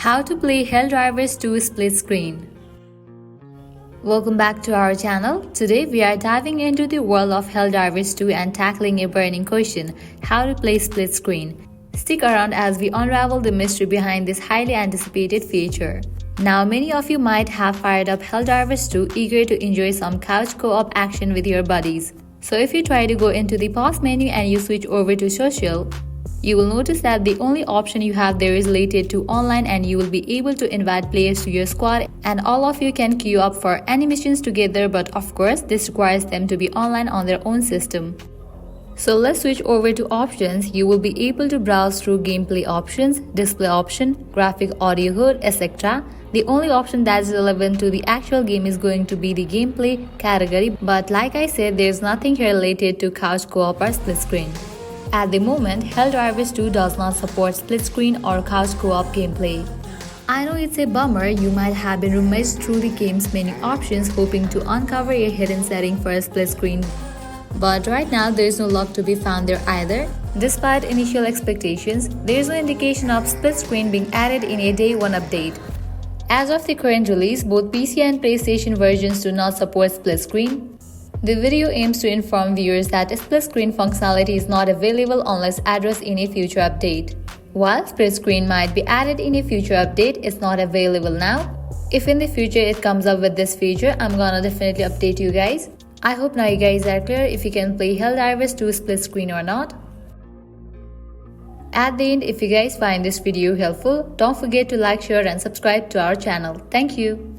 How to play Helldivers 2 split screen. Welcome back to our channel. Today we are diving into the world of Helldivers 2 and tackling a burning question: how to play split screen. Stick around as we unravel the mystery behind this highly anticipated feature. Now many of you might have fired up Helldivers 2 eager to enjoy some couch co-op action with your buddies. So if you try to go into the pause menu and you switch over to social, you will notice that the only option you have there is related to online, and you will be able to invite players to your squad and all of you can queue up for any missions together, but of course this requires them to be online on their own system. So let's switch over to options. You will be able to browse through gameplay options, display option, graphic, audio HUD, etc. The only option that is relevant to the actual game is going to be the gameplay category, but like I said, there's nothing here related to couch co-op or split screen. At the moment, Helldivers 2 does not support split screen or couch co-op gameplay. I know it's a bummer. You might have been rummaged through the game's menu options hoping to uncover a hidden setting for a split screen. But right now, there is no luck to be found there either. Despite initial expectations, there is no indication of split screen being added in a Day 1 update. As of the current release, both PC and PlayStation versions do not support split screen. The video aims to inform viewers that a split screen functionality is not available unless addressed in a future update. While split screen might be added in a future update, it's not available now. If in the future it comes up with this feature, I'm gonna definitely update you guys. I hope now you guys are clear if you can play Helldivers 2 split screen or not. At the end, if you guys find this video helpful, don't forget to like, share and subscribe to our channel. Thank you.